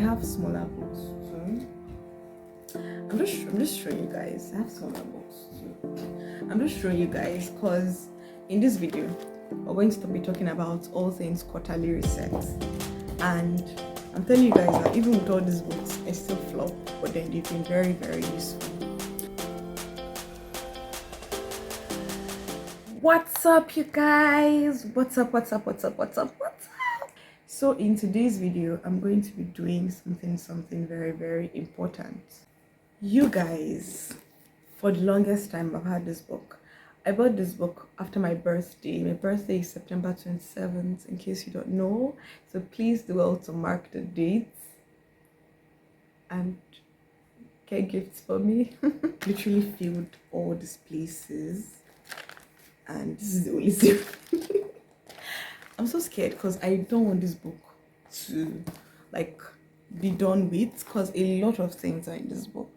have smaller books too. I'm just showing you guys. I have smaller books too. I'm just showing you guys because in this video we're going to be talking about all things quarterly resets, and I'm telling you guys that even with all these books, I still flop, but then they've been very, very useful. What's up, you guys? What's up? So in today's video, I'm going to be doing something very, very important. You guys, for the longest time, I've had this book. I bought this book after my birthday. My birthday is September 27th, in case you don't know. So please do well to mark the dates and get gifts for me. Literally filled all these places, and this is the only thing. I'm so scared because I don't want this book to be done with, because a lot of things are in this book.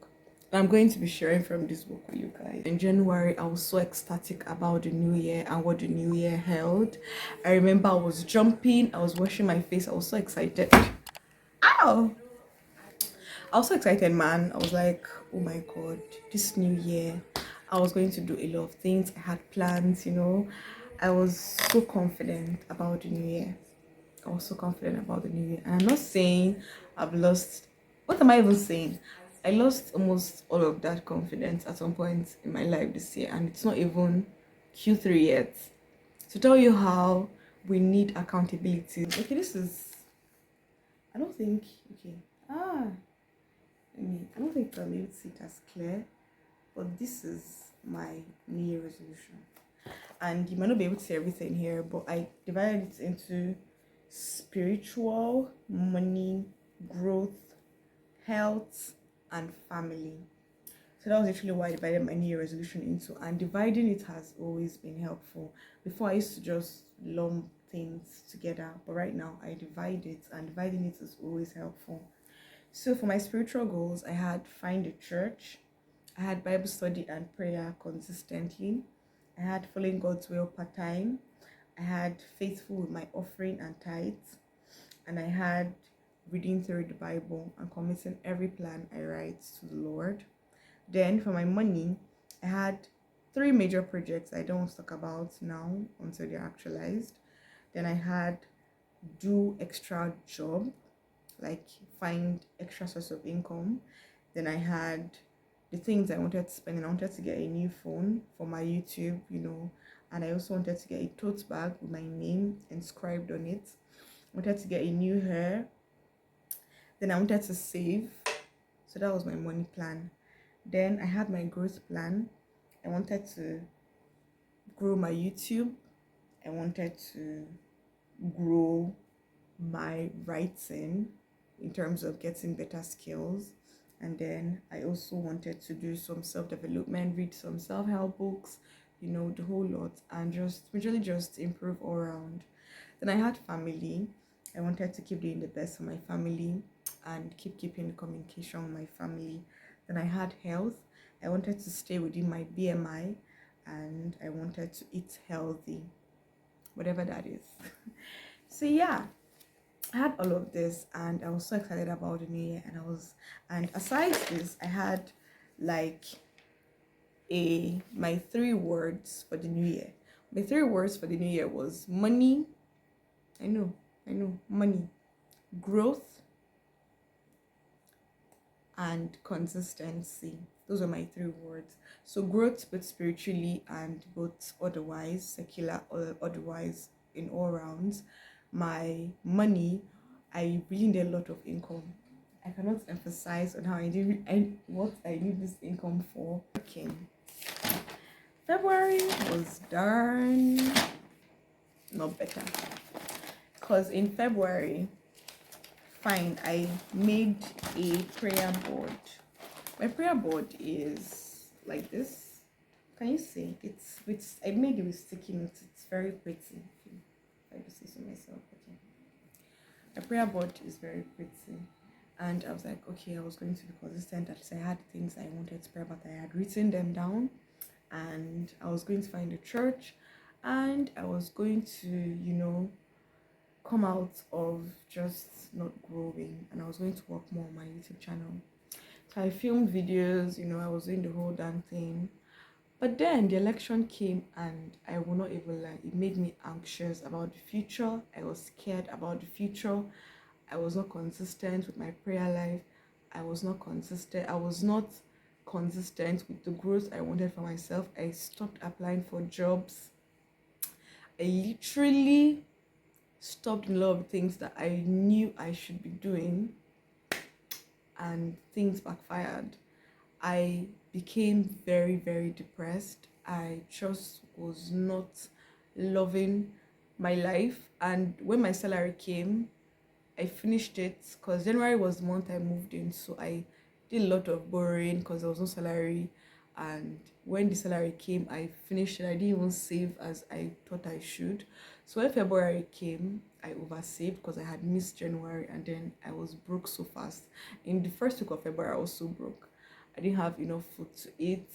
I'm going to be sharing from this book with you guys. In January, I was so ecstatic about the new year and what the new year held. I remember I was jumping, I was washing my face, I was so excited. Ow! I was so excited, man. I was like, oh my god, this new year, I was going to do a lot of things. I had plans, I was so confident about the new year. And I'm not saying I've lost. What am I even saying? I lost almost all of that confidence at some point in my life this year, and it's not even Q3 yet. To tell you how we need accountability. Okay, this is. I don't think. Okay. I don't think I'm able to see it as clear, but this is my New Year resolution. And you might not be able to see everything here, but I divided it into spiritual, money, growth, health, and family. So that was actually why I divided my New Year resolution into, and dividing it has always been helpful. Before, I used to just lump things together, but right now I divide it, and dividing it is always helpful. So for my spiritual goals, I had find a church, I had Bible study and prayer consistently, I had following God's will part-time, I had faithful with my offering and tithes, and I had reading through the Bible and committing every plan I write to the Lord. Then for my money, I had 3 major projects I don't want to talk about now until they're actualized. Then I had do extra job, like find extra source of income. Then I had the things I wanted to spend, and I wanted to get a new phone for my YouTube, and I also wanted to get a tote bag with my name inscribed on it. I wanted to get a new hair. Then I wanted to save. So that was my money plan. Then I had my growth plan. I wanted to grow my YouTube. I wanted to grow my writing in terms of getting better skills. And then I also wanted to do some self-development, read some self-help books, the whole lot, and just improve all around. Then I had family. I wanted to keep doing the best for my family and keeping the communication with my family. Then I had health. I wanted to stay within my BMI, and I wanted to eat healthy, whatever that is. So yeah, I had all of this, and I was so excited about the new year. And aside this, I had my 3 words for the new year. My 3 words for the new year was money. I know, money, growth, and consistency. Those are my 3 words. So growth, both spiritually and both otherwise, secular or otherwise, in all rounds. My money, I really need a lot of income. I cannot emphasize on what I need this income for. Okay. February was darn not better, because in February, fine, I made a prayer board. My prayer board is like this. Can you see? I made it with sticky notes. It's very pretty. I just see so myself. Okay. My prayer board is very pretty. And I was like, okay, I was going to be consistent. At least I had things I wanted to pray about. I had written them down, and I was going to find a church, and I was going to, come out of just not growing, and I was going to work more on my YouTube channel. So I filmed videos, I was doing the whole damn thing. But then the election came, and I will not even lie, it made me anxious about the future. I was scared about the future. I was not consistent with my prayer life. I was not consistent. I was not consistent with the growth I wanted for myself. I stopped applying for jobs. I literally stopped a lot of things that I knew I should be doing, and things backfired. I became very, very depressed. I just was not loving my life. And when my salary came, I finished it because January was the month I moved in. So I did a lot of borrowing because there was no salary. And when the salary came, I finished it. I didn't even save as I thought I should. So when February came, I oversaved because I had missed January, and then I was broke so fast. In the first week of February, I was so broke. I didn't have enough food to eat.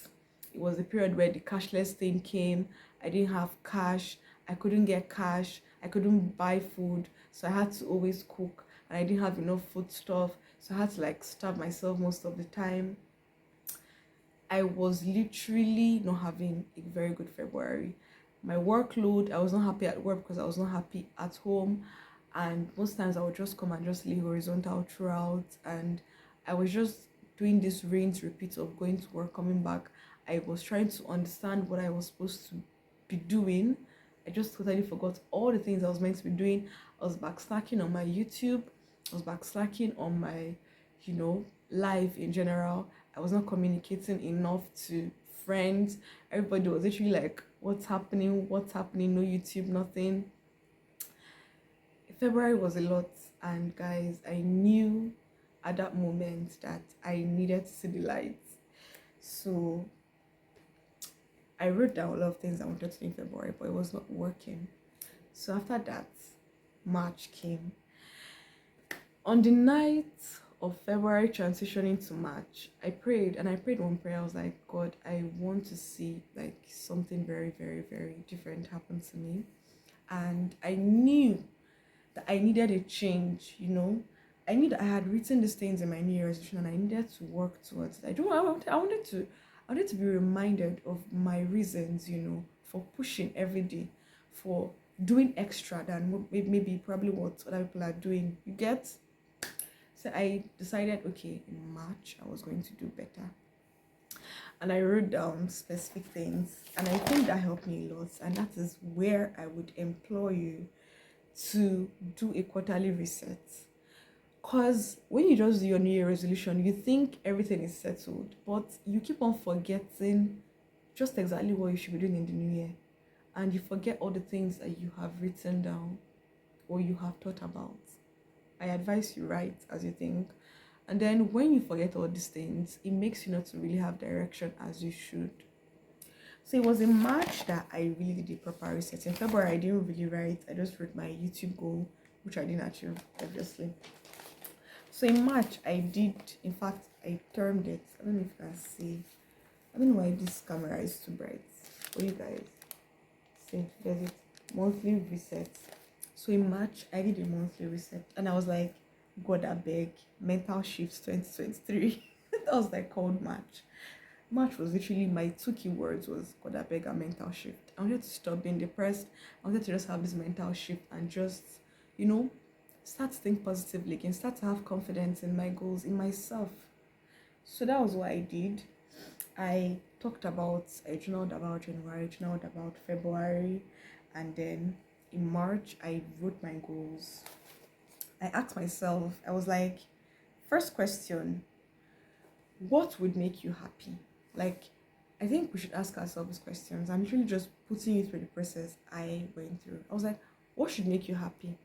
It was a period where the cashless thing came. I didn't have cash. I couldn't get cash. I couldn't buy food. So I had to always cook, and I didn't have enough food stuff. So I had to starve myself most of the time. I was literally not having a very good February. My workload, I was not happy at work because I was not happy at home. And most times I would just come and just lay horizontal throughout. And I was just doing this rinse repeat of going to work, coming back. I was trying to understand what I was supposed to be doing. I just totally forgot all the things I was meant to be doing. I was back slacking on my YouTube. I was back slacking on my, life in general. I was not communicating enough to friends. Everybody was literally like, what's happening? What's happening? No YouTube, nothing. February was a lot. And guys, I knew at that moment that I needed to see the light. So I wrote down a lot of things I wanted to do in February, but it was not working. So after that, March came. On the night of February transitioning to March, I prayed, and I prayed one prayer. I was like, God, I want to see something very, very, very different happen to me. And I knew that I needed a change, I knew that I had written these things in my New Year resolution, and I needed to work towards it. I wanted to be reminded of my reasons, for pushing every day, for doing extra than maybe probably what other people are doing. You get? So I decided, okay, in March I was going to do better. And I wrote down specific things, and I think that helped me a lot. And that is where I would implore you to do a quarterly reset. Because when you just do your New Year resolution, you think everything is settled, but you keep on forgetting just exactly what you should be doing in the new year. And you forget all the things that you have written down or you have thought about. I advise you write as you think. And then when you forget all these things, it makes you not to really have direction as you should. So it was in March that I really did a proper reset. In February, I didn't really write. I just wrote my YouTube goal, which I didn't achieve, obviously. So in March, I did, in fact, I termed it. I don't know if you can see. I don't know why this camera is too bright. For you guys, see, there's it. Monthly reset. So in March, I did a monthly reset, and I was like, God, I beg, mental shifts 2023. That was called March. March was literally my two keywords was God, I beg, a mental shift. I wanted to stop being depressed. I wanted to just have this mental shift and just, start to think positively again, start to have confidence in my goals, in myself. So that was what I did. I journaled about January, journaled about February, and then in March, I wrote my goals. I asked myself, I was like, first question, what would make you happy? I think we should ask ourselves these questions. I'm literally just putting you through the process I went through. I was like, what should make you happy?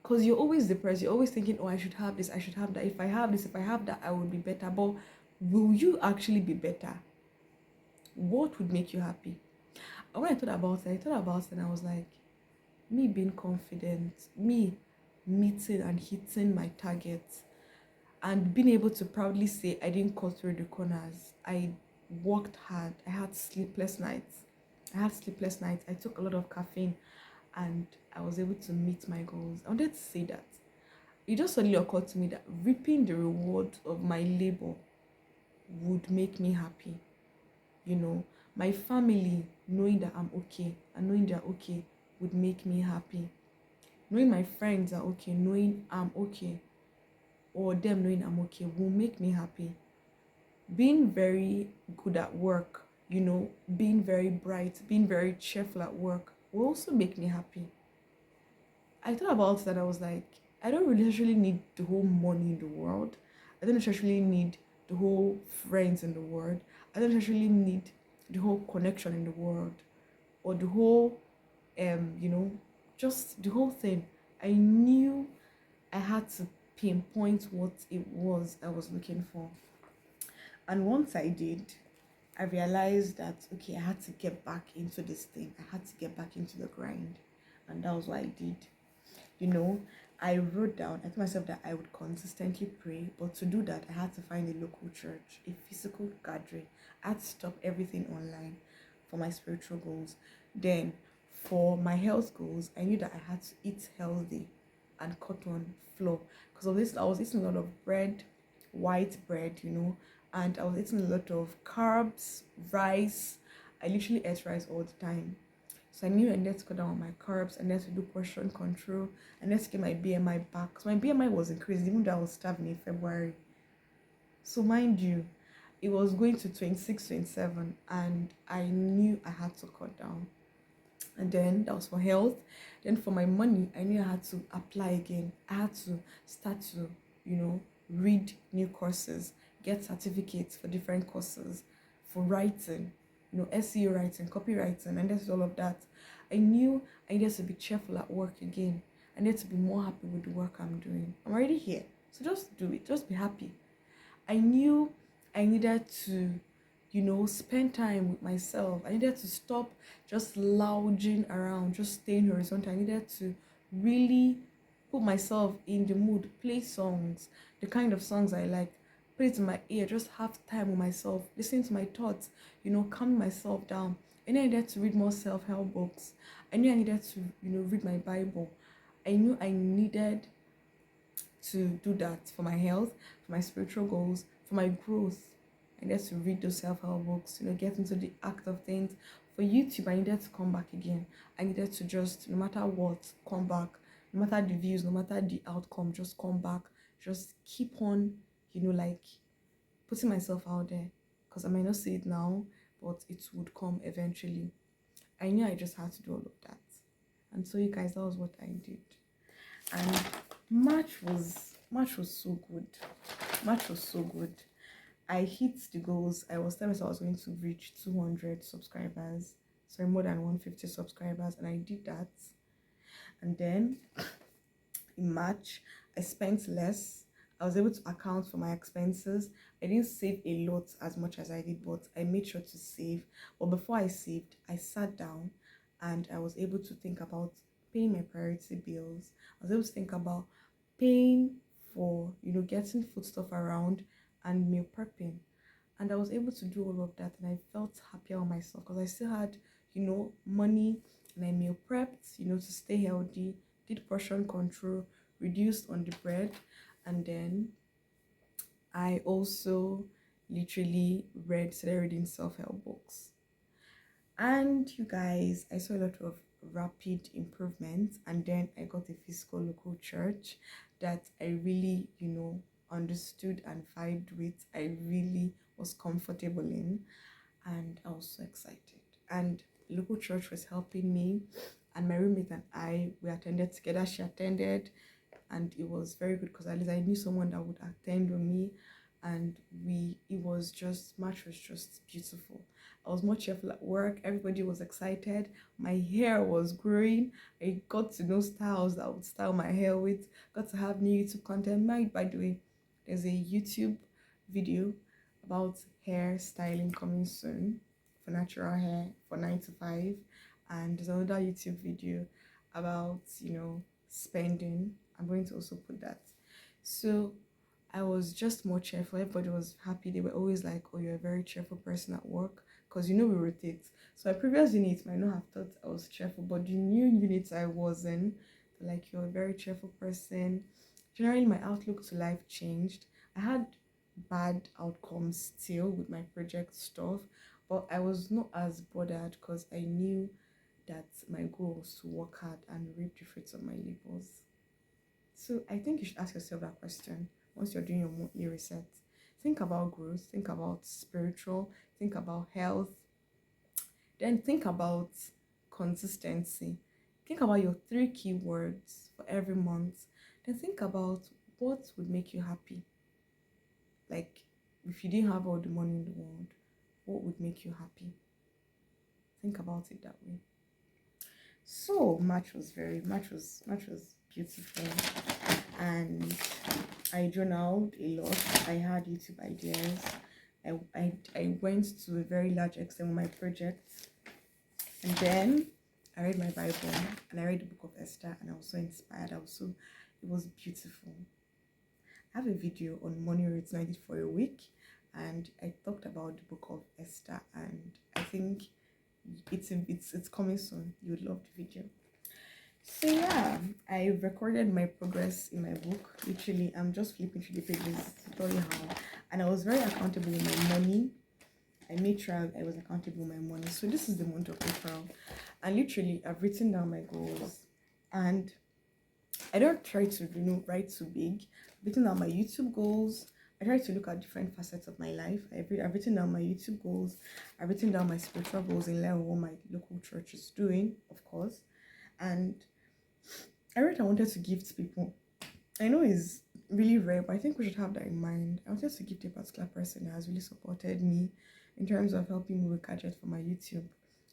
Because you're always depressed. You're always thinking, oh, I should have this, I should have that. If I have this, if I have that, I will be better. But will you actually be better? What would make you happy? And when I thought about it, and I was like, me being confident, me meeting and hitting my targets, and being able to proudly say I didn't cut through the corners. I worked hard. I had sleepless nights. I took a lot of caffeine. and I was able to meet my goals. I wanted to say that it just suddenly occurred to me that reaping the reward of my labor would make me happy. You know, my family knowing that I'm okay and knowing they're okay would make me happy. Knowing my friends are okay, knowing I'm okay, or them knowing I'm okay will make me happy. Being very good at work, being very bright, being very cheerful at work will also make me happy. I thought about that. I was like, I don't really necessarily need the whole money in the world. I don't necessarily need the whole friends in the world. I don't necessarily need the whole connection in the world or the whole, you know, just the whole thing. I knew I had to pinpoint what it was I was looking for. And once I did, I realized that, okay, I had to get back into this thing. I had to get back into the grind. And that was what I did. You know, I wrote down, I told myself that I would consistently pray, but to do that, I had to find a local church, a physical gathering. I had to stop everything online for my spiritual goals. Then, for my health goals, I knew that I had to eat healthy and cut on flour. Because of this, I was eating a lot of bread, white bread, and I was eating a lot of carbs, rice. I literally ate rice all the time. So I knew I needed to cut down on my carbs, I needed to do portion control, I needed to get my BMI back. So my BMI was increased even though I was starving in February. So mind you, it was going to 26, 27, and I knew I had to cut down. And then that was for health. Then for my money, I knew I had to apply again. I had to start to, read new courses, get certificates for different courses, for writing, SEO writing, copywriting, and that's all of that. I knew I needed to be cheerful at work again. I needed to be more happy with the work I'm doing. I'm already here. So just do it. Just be happy. I knew I needed to, spend time with myself. I needed to stop just lounging around, just staying horizontal. I needed to really put myself in the mood, play songs, the kind of songs I like, put it in my ear, just have time with myself, listen to my thoughts, calm myself down. I knew I needed to read more self-help books. I knew I needed to, read my Bible. I knew I needed to do that for my health, for my spiritual goals, for my growth. I needed to read those self-help books, get into the act of things. For YouTube, I needed to come back again. I needed to just, no matter what, come back. No matter the views, no matter the outcome, just come back. Just keep on, like putting myself out there. Because I might not see it now, but it would come eventually. I knew I just had to do all of that. And so you guys, that was what I did. And March was so good. March was so good. I hit the goals. I was telling myself I was going to reach 200 subscribers. Sorry, more than 150 subscribers, and I did that. And then in March, I spent less. I was able to account for my expenses. I didn't save a lot as much as I did, but I made sure to save. But before I saved, I sat down and I was able to think about paying my priority bills. I was able to think about paying for, getting foodstuff around and meal prepping. And I was able to do all of that, and I felt happier on myself because I still had, money, and I meal prepped, to stay healthy, did portion control, reduced on the bread, and then I also literally started reading self-help books. And you guys, I saw a lot of rapid improvements, and then I got a physical local church that I really, understood and vibed with. I really was comfortable in, and I was so excited. And local church was helping me, and my roommate and we attended together. She attended, and it was very good because at least I knew someone that would attend with me, and March was just beautiful. I was more cheerful at work. Everybody was excited. My hair was growing. I got to know styles that I would style my hair with. Got to have new YouTube content. By the way, there's a YouTube video about hair styling coming soon for natural hair for 9 to 5. And there's another YouTube video about, spending. I'm going to also put that. So I was just more cheerful. Everybody was happy. They were always like, oh, you're a very cheerful person at work. because you know we rotate. So my previous units might not have thought I was cheerful, but the new units I was in, like, you're a very cheerful person. Generally, my outlook to life changed. I had bad outcomes still with my project stuff, but I was not as bothered because I knew that my goal was to work hard and reap the fruits of my labors. So I think you should ask yourself that question once you're doing your monthly reset. Think about growth, think about spiritual, think about health, then think about consistency. Think about your three keywords for every month. Then think about what would make you happy. Like, if you didn't have all the money in the world, what would make you happy? Think about it that way. So March was beautiful, and I journaled a lot. I had YouTube ideas. I went to a very large extent with my project, and then I read my Bible and I read the book of Esther, and I was so inspired. It was beautiful. I have a video on money routine I did for a week, and I talked about the book of Esther, and I think it's coming soon. You would love the video. So yeah, I recorded my progress in my book. Literally, I'm just flipping through the pages to tell you how. And I was very accountable with my money. I made sure I was accountable with my money. So this is the month of April, and literally, I've written down my goals, and I don't try to write too big. I've written down my YouTube goals. I try to look at different facets of my life. I've written down my YouTube goals. I've written down my spiritual goals in line with what my local church is doing, of course. And I wrote I wanted to give to people. I know it's really rare, but I think we should have that in mind. I wanted to give to a particular person that has really supported me in terms of helping me with gadgets for my YouTube.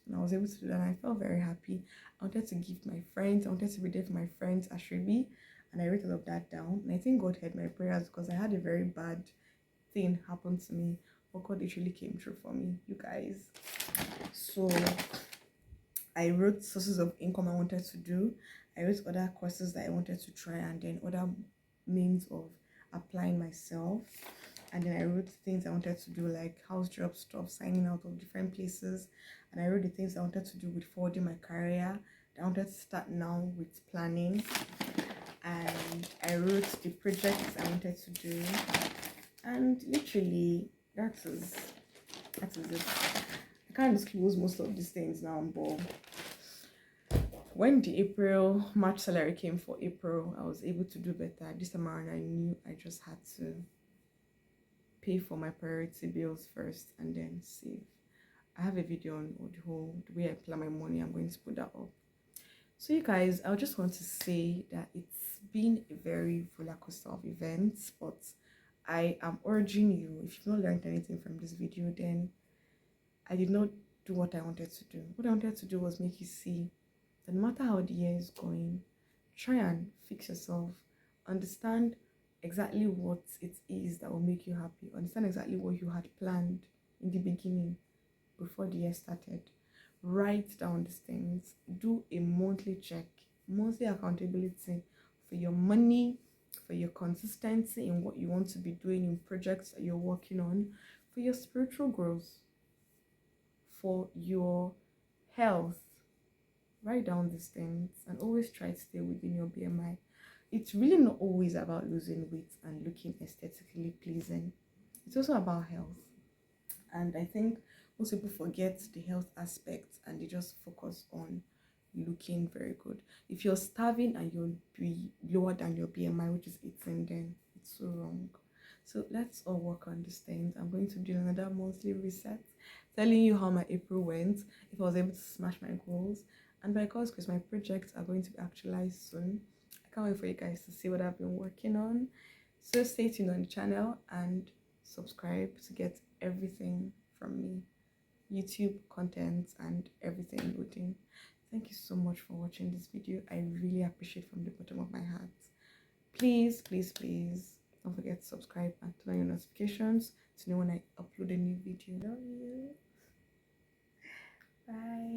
And I was able to do that, and I felt very happy. I wanted to give my friends. I wanted to be there for my friends, Ashrebi, and I wrote all of that down. And I think God heard my prayers because I had a very bad thing happen to me, but God literally came true for me, you guys. So I wrote sources of income I wanted to do. I wrote other courses that I wanted to try, and then other means of applying myself. And then I wrote things I wanted to do, like house job stuff, signing out of different places. And I wrote the things I wanted to do with forwarding my career. I wanted to start now with planning. And I wrote the projects I wanted to do. And literally, that is it. I can't disclose most of these things now, but when the March salary came for April, I was able to do better. This time around, I knew I just had to pay for my priority bills first and then save. I have a video on the way I plan my money. I'm going to put that up. So you guys, I just want to say that it's been a very roller coaster of events, but I am urging you, if you've not learned anything from this video, then I did not do what I wanted to do. What I wanted to do was make you see that no matter how the year is going, try and fix yourself. Understand exactly what it is that will make you happy. Understand exactly what you had planned in the beginning before the year started. Write down these things. Do a monthly check, monthly accountability for your money, for your consistency in what you want to be doing in projects that you're working on, for your spiritual growth, for your health. Write down these things and always try to stay within your BMI. It's really not always about losing weight and looking aesthetically pleasing. It's also about health. And I think most people forget the health aspect and they just focus on looking very good. If you're starving and you'll be lower than your BMI, which is 18, then it's so wrong. So let's all work on these things. I'm going to do another monthly reset, telling you how my April went, if I was able to smash my goals. And by God's grace, my projects are going to be actualized soon. I can't wait for you guys to see what I've been working on. So stay tuned on the channel and subscribe to get everything from me, YouTube content and everything loading. Thank you so much for watching this video. I really appreciate from the bottom of my heart. Please don't forget to subscribe and turn on your notifications to know when I upload a new video. Love you. Bye.